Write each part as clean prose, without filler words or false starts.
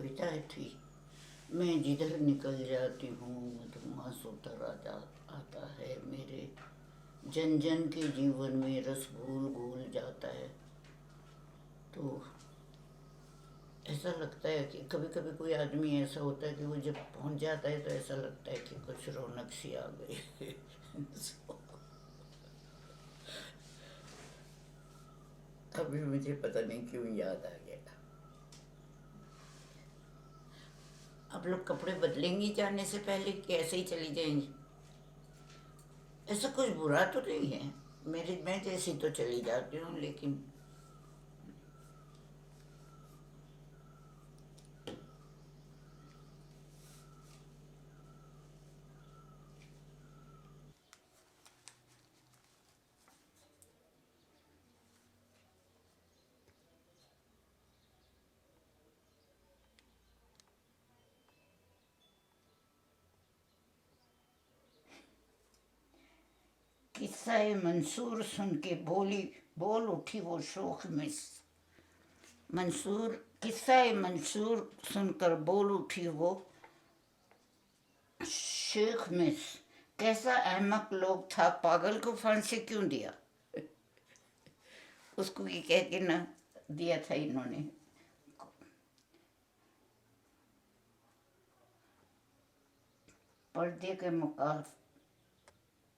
कविता थी। मैं जिधर निकल जाती हूँ मधुमास उतर आता है मेरे। जन जन के जीवन में रस घूल घूल जाता है। तो ऐसा लगता है कि कभी कभी कोई आदमी ऐसा होता है कि वो जब पहुंच जाता है तो ऐसा लगता है कि कुछ रौनक सी आ गई। अभी मुझे पता नहीं क्यों याद आ गया। आप लोग कपड़े बदलेंगी जाने से पहले कि ऐसे ही चली जाएंगी? ऐसा कुछ बुरा तो नहीं है। मैं जैसी तो चली जाती हूँ, लेकिन किस्सा मंसूर सुन के बोल उठी वो शोख में। मंसूर किस्सा मंसूर सुनकर बोल उठी वो शेख मिस। कैसा अहमक लोग था, पागल को फांसी क्यों दिया? उसको ये कह के ना दिया था इन्होंने। पर्दे के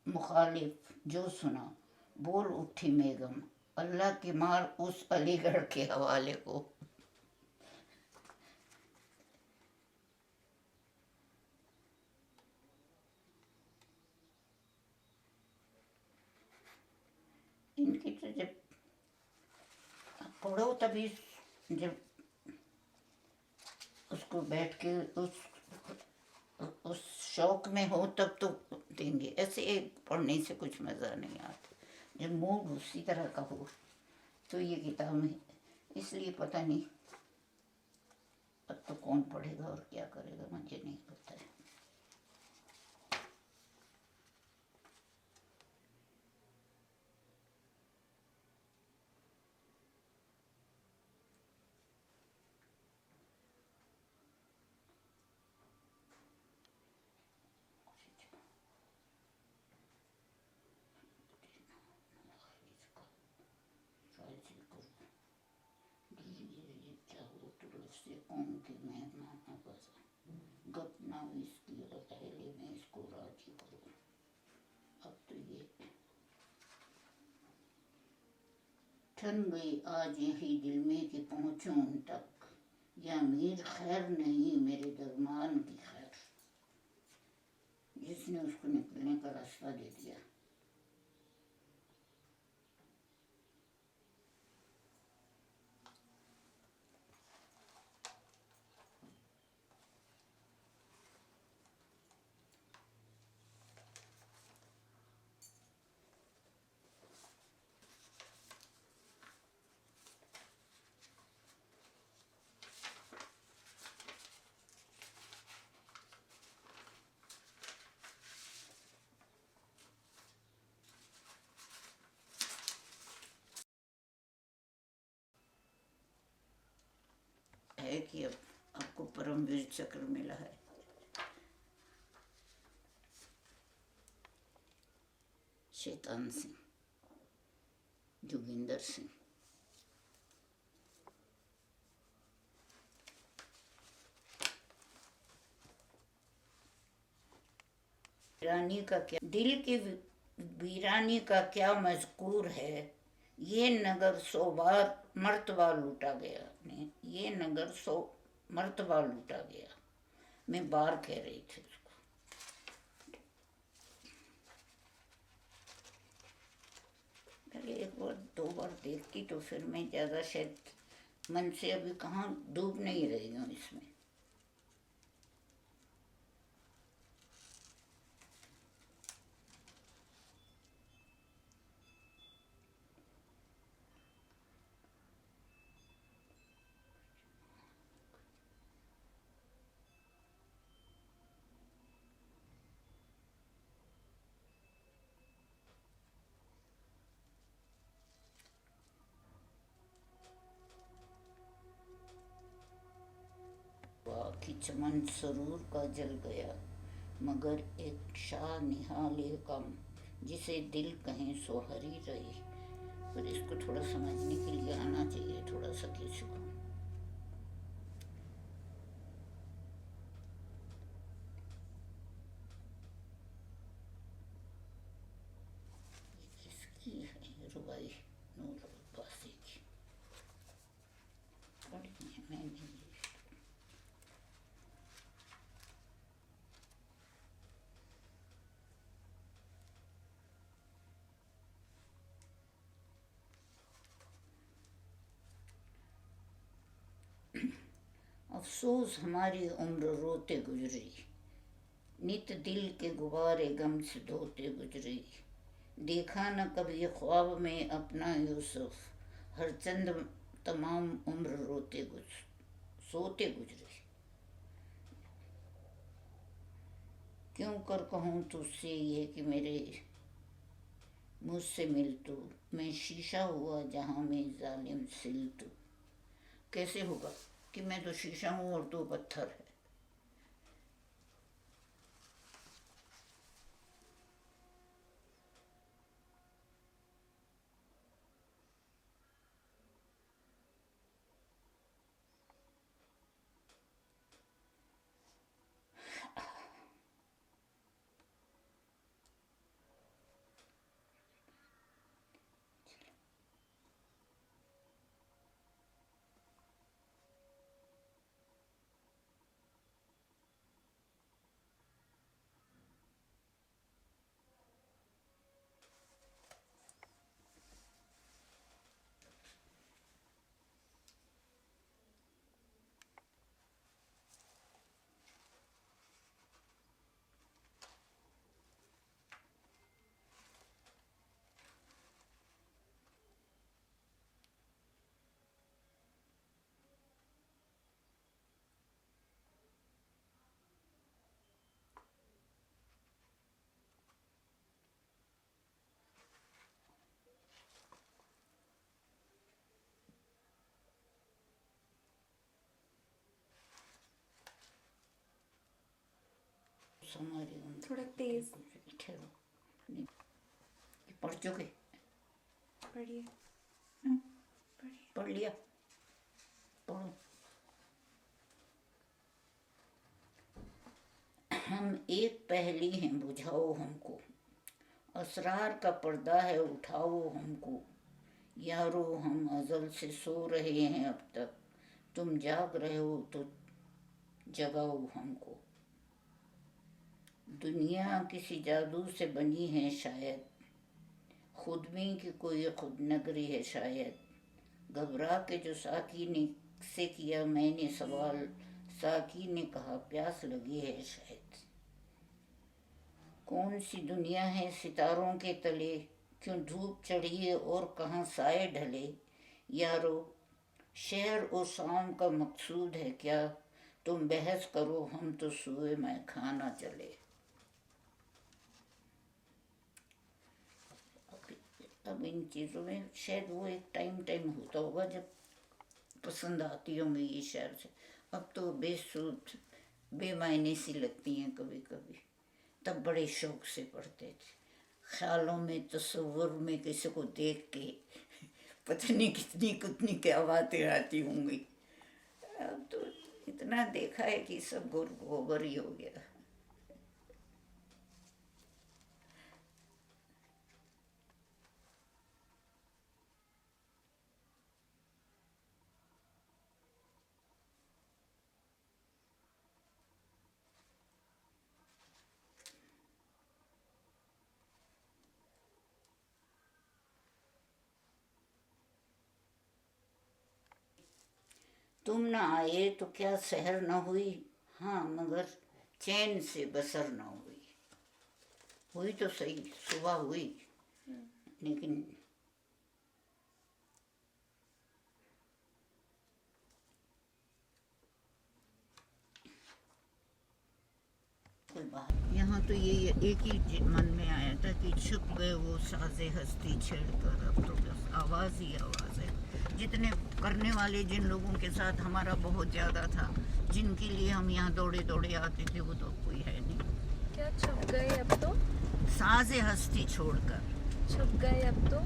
मुखालिफ जो सुना, बोल उठी बेगम। अल्लाह की मार उस अलीगढ़ के हवाले को। इनकी तो जब पढ़ो तभी, जब उसको बैठ के उस शौक में हो तब तो देंगे। ऐसे पढ़ने से कुछ मज़ा नहीं आता। जब मूड उसी तरह का हो तो ये किताब में, इसलिए पता नहीं अब तो कौन पढ़ेगा और क्या करेगा, मुझे नहीं पता है। तुलसी कौन के मेहमान बस गपना इसकी अकेले में इसको राजी करो। अब तो ये ठन गई आज यही दिल में कि पहुंचूं उन तक। या मीर खैर नहीं मेरे दरमान की खैर, जिसने उसको निकलने का रास्ता दे दिया। है कि अब आपको परमवीर चक्र मिला है। शैतान सिंह, जोगिंदर सिंह। वीरानी का क्या दिल की वीरानी का क्या मजकूर है। ये नगर 100 बार मर्तबा लूटा गया ने, ये नगर 100 मर्तबा लूटा गया। मैं बार कह रही थी उसको। पहले एक बार 2 बार देखती तो फिर मैं ज़्यादा शायद मन से अभी कहाँ डूब नहीं रही हूँ इसमें। कि चमन सरूर का जल गया, मगर एक शाह निहाले कम, जिसे दिल कहें सो हरी रही। पर इसको थोड़ा समझने के लिए आना चाहिए, थोड़ा सा किसी को। किसकी है रुबाई? नूर अब्बासी की पढ़ी है मैंने। अफसोस हमारी उम्र रोते गुजरी, नित दिल के गुबारे गम से धोते गुजरी। देखा न कभी ख्वाब में अपना यूसुफ, हर चंद तमाम उम्र सोते गुजरी। क्यों कर कहूँ तुझसे ये कि मेरे मुझसे मिल तू, मैं शीशा हुआ जहाँ में जालिम सिल तू। कैसे होगा कि मैं तो शीशा हूँ और तू पत्थर है। हमारी उम्र थोड़ा तेज ठहरो, पढ़ चुके? पढ़िए। पढ़ लिया? पढ़ो। हम एक पहेली हैं बुझाओ हमको, असरार का पर्दा है उठाओ हमको। यारो हम अजल से सो रहे हैं अब तक, तुम जाग रहे हो तो जगाओ हमको। दुनिया किसी जादू से बनी है शायद, खुद में की कोई खुद नगरी है शायद। घबरा के जो साकी ने से किया मैंने सवाल, साकी ने कहा प्यास लगी है शायद। कौन सी दुनिया है सितारों के तले, क्यों धूप चढ़ी है और कहाँ साए ढले। यारो शहर और शाम का मकसूद है क्या, तुम बहस करो हम तो सुए मैं खाना चले। अब इन चीज़ों में शायद वो एक टाइम होता होगा जब पसंद आती होंगी ये शहर से। अब तो बेसुध बेमायने सी लगती हैं कभी कभी, तब बड़े शौक से पढ़ते थे। ख्यालों में तस्वुर में किसी को देख के पता नहीं कितनी कितनी क्या बातें आती होंगी। अब तो इतना देखा है कि सब गोबर ही हो गया। तुम न आए तो क्या सहर न हुई, हाँ मगर चैन से बसर न हुई। हुई तो सही, सुबह हुई, लेकिन कोई बात नहीं। यहाँ तो ये एक ही मन में आया था कि छुप गए वो साजे हस्ती छेड़कर, अब तो बस आवाज़ ही आवाज़ है। जितने करने वाले जिन लोगों के साथ हमारा बहुत ज़्यादा था, जिनके लिए हम यहाँ दौड़े दौड़े आते थे, वो तो कोई है नहीं। क्या छुप गए अब तो? साजे हस्ती छोड़कर, छुप गए अब तो?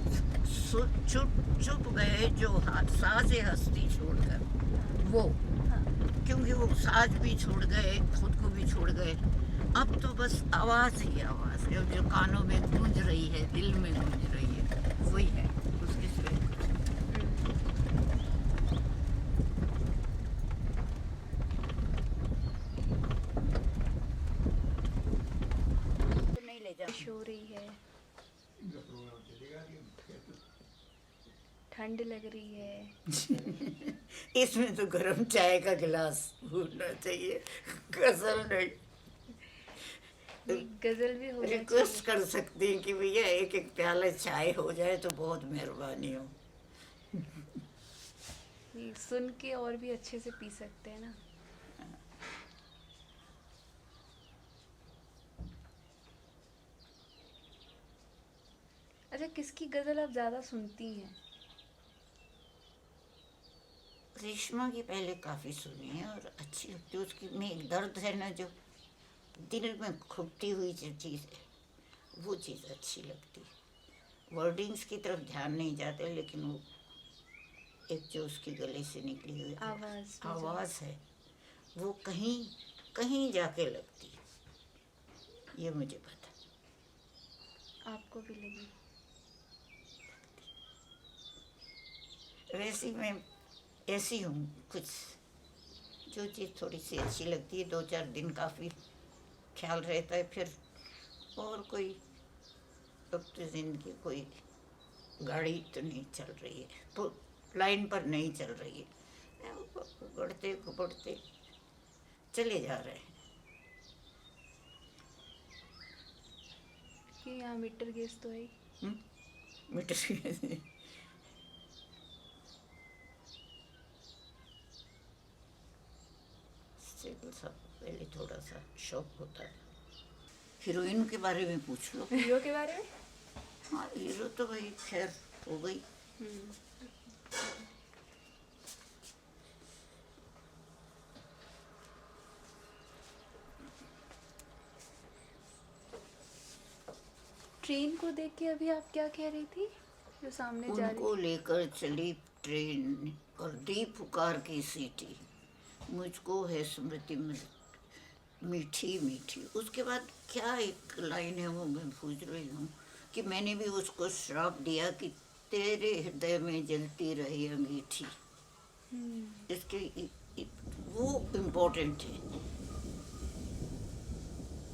छुप गए जो साजे हस्ती छोड़कर, वो हाँ। क्योंकि वो साज भी छोड़ गए, खुद को भी छोड़ गए। अब तो बस आवाज़ ही आवाज़ है, जो कानों में गूंज रही है, दिल में गूंज रही है, वही है, उसके सिवाय कुछ नहीं ले जा। हो रही है, ठंड लग रही है। इसमें तो गर्म चाय का गिलास होना चाहिए, गजल नहीं। गजल भी होना रिक्वेस्ट कर सकती हैं कि भैया एक एक प्याला चाय हो जाए तो बहुत मेहरबानी हो। चाहिए, सुन के और भी अच्छे से पी सकते हैं ना। अच्छा, किसकी गजल आप ज्यादा सुनती हैं? रेशमा की पहले काफ़ी सुनी है और अच्छी लगती है। उसकी में एक दर्द है ना, जो दिल में खुबती हुई जो चीज़ है, वो चीज़ अच्छी लगती है। वर्डिंग्स की तरफ ध्यान नहीं जाते, लेकिन वो एक जो उसके गले से निकली हुई आवाज़ है, वो कहीं कहीं जाके लगती है, ये मुझे पता। आपको भी लगी? वैसे मैं ऐसी हूँ, कुछ जो चीज़ थोड़ी सी अच्छी लगती है, 2-4 दिन काफ़ी ख्याल रहता है, फिर और कोई, अब तो ज़िंदगी कोई गाड़ी तो नहीं चल रही है, तो लाइन पर नहीं चल रही है, बढ़ते बढ़ते चले जा रहे हैं। कि यहाँ मीटर गैस तो है। मीटर सब पहले थोड़ा सा शौक होता है। हीरोइन के बारे में पूछ लो। हीरो के बारे में? हाँ, हीरो तो भाई खैर हो गई। ट्रेन को देख के अभी आप क्या कह रही थी, जो सामने जा रही? उनको लेकर चली ट्रेन और दी पुकार की सीटी, मुझको है स्मृति मीठी मीठी। उसके बाद क्या एक लाइन है, वो मैं भूल रही हूँ, कि मैंने भी उसको श्राप दिया कि तेरे हृदय में जलती रही अंगीठी। इसके वो इम्पोर्टेंट है।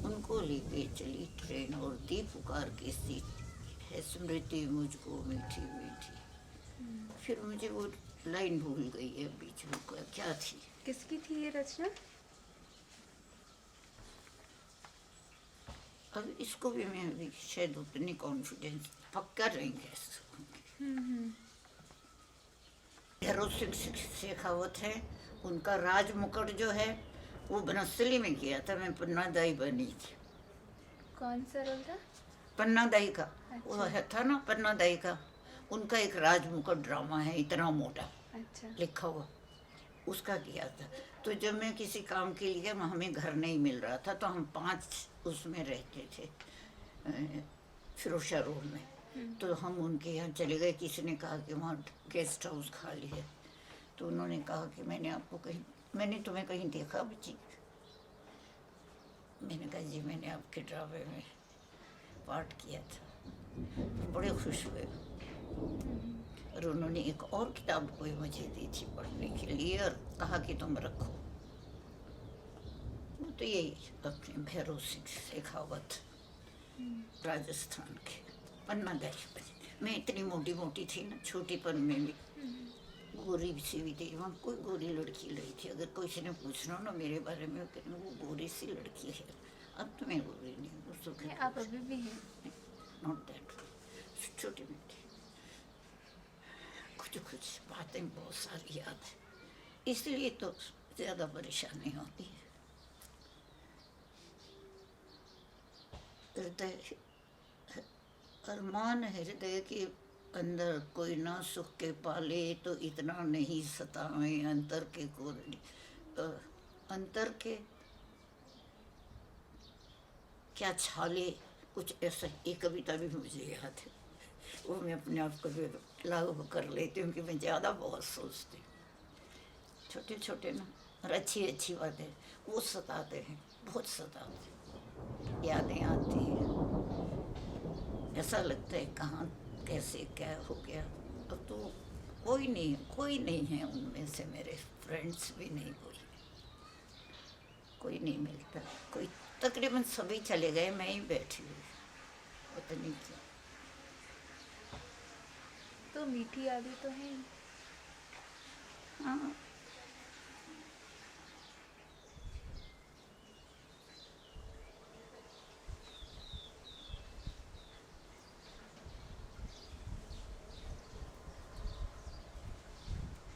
उनको लेके चली ट्रेन और दी पुकार की सीट है स्मृति मुझको मीठी मीठी। फिर मुझे वो लाइन भूल गई है बीच में, क्या थी? किसकी थी ये रचना? अब इसको भी मैं अभी शायद उतनी कॉन्फिडेंस पक्का नहीं कह सकूँगी। भैरव सिंह शेखावत है, उनका राज मुकुट जो है वो बनस्थली में किया था, मैं पन्ना दाई बनी थी। कौन सा रोल था? पन्ना दाई का। अच्छा। वो है था ना पन्ना दाई का, उनका एक राज मुकुट ड्रामा है, इतना मोटा अच्छा। लिखा हुआ, उसका किया था। तो जब मैं किसी काम के लिए, हमें घर नहीं मिल रहा था, तो हम 5 उसमें रहते थे, फिरोशा रोड में। तो हम उनके यहाँ चले गए, किसी ने कहा कि वहाँ गेस्ट हाउस खाली है, तो उन्होंने कहा कि मैंने तुम्हें कहीं देखा बच्ची? मैंने कहा जी मैंने आपके ड्रामे में पार्ट किया था। बड़े खुश हुए और उन्होंने एक और किताब कोई मुझे दी थी पढ़ने के लिए और कहा कि तुम रखो। वो तो यही अपने भैरव सिंह शेखावत, राजस्थान के पन्ना दाई। मैं इतनी मोटी मोटी थी ना, छोटीपन में भी गोरी सी हुई थी। वहाँ कोई गोरी लड़की नहीं थी, अगर किसी ने पूछना ना मेरे बारे में, कहना वो गोरी सी लड़की है। अब तो मैं गोरी नहीं हूँ, आप अभी भी हैं? नॉट दैट, छोटी मोटी कुछ बातें बहुत सारी याद है, इसलिए तो ज़्यादा परेशानी होती है। हृदय, अरमान हृदय के अंदर कोई ना सुख के पाले, तो इतना नहीं सतावे अंतर के कोरली। अंतर के क्या छाले, कुछ ऐसा। एक कविता भी मुझे याद है, वो मैं अपने आप को भी लागू कर लेती हूँ कि मैं ज़्यादा बहुत सोचती हूँ। छोटे छोटे ना और अच्छी अच्छी बातें वो सताते हैं, बहुत सताते हैं। यादें आती हैं, ऐसा लगता है कहाँ कैसे क्या हो गया। अब तो कोई नहीं है उनमें से, मेरे फ्रेंड्स भी नहीं, कोई नहीं मिलता। कोई तकरीबन सभी चले गए, मैं ही बैठी हुई, पता नहीं क्यों। तो मीठी यादें तो हैं। हाँ,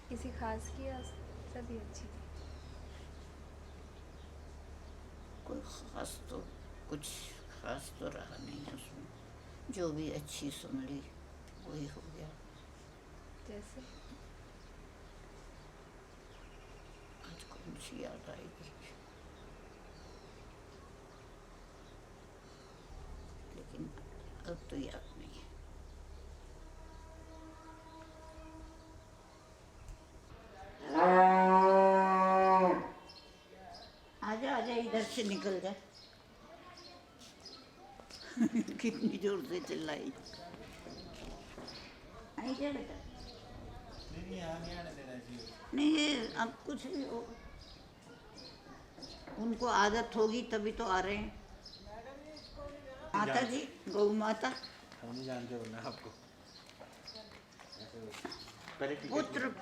किसी खास की या सभी अच्छी थी? कोई खास तो कुछ खास तो रहा नहीं है उसमें, जो भी अच्छी सुन ली वही हो गया। जैसे आज कौन सी याद आएगी, लेकिन अब तो याद नहीं है। आजा आजा, इधर से निकल जा। कितनी जोर से चिल्लाई। आई जा बेटा। नहीं ये अब कुछ भी हो, उनको आदत होगी तभी तो आ रहे हैं। माता जी, गौ माता, हम नहीं जानते हो ना आपको। पहले टिकट पुत्र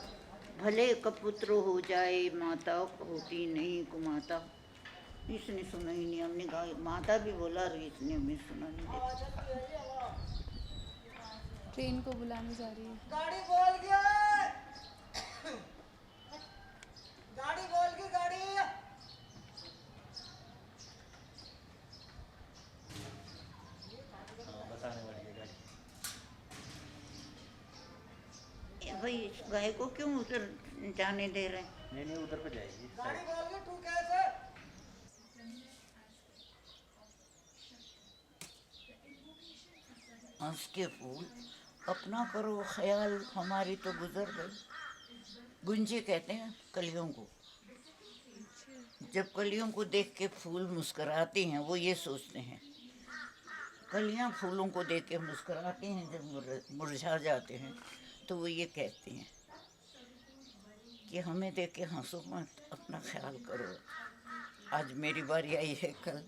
भले कपुत्र हो जाए, माता होती नहीं कुमाता। इसने सुना ही नहीं, हमने कहा माता भी बोला रही, इसने हमें सुना नहीं देखा। ट्रेन को बुलाने जा रही है। गाड़ी बोल गया, गाड़ी बोल गई, गाड़ी। बताने वाली है गाड़ी। ए भाई, इस गाय को क्यों उधर जाने दे रहे हैं? नहीं नहीं उधर पे जाएगी। गाड़ी बोल गई, तू कैसे? हंस के फूल अपना करो ख्याल, हमारी तो गुजर गई। गुंजे कहते हैं कलियों को। जब कलियों को देख के फूल मुस्कुराती हैं, वो ये सोचते हैं, कलियां फूलों को देख के मुस्कुराती हैं, जब मुरझा जाते हैं तो वो ये कहती हैं कि हमें देख के हंसो मत, अपना ख्याल करो। आज मेरी बारी आई है, कल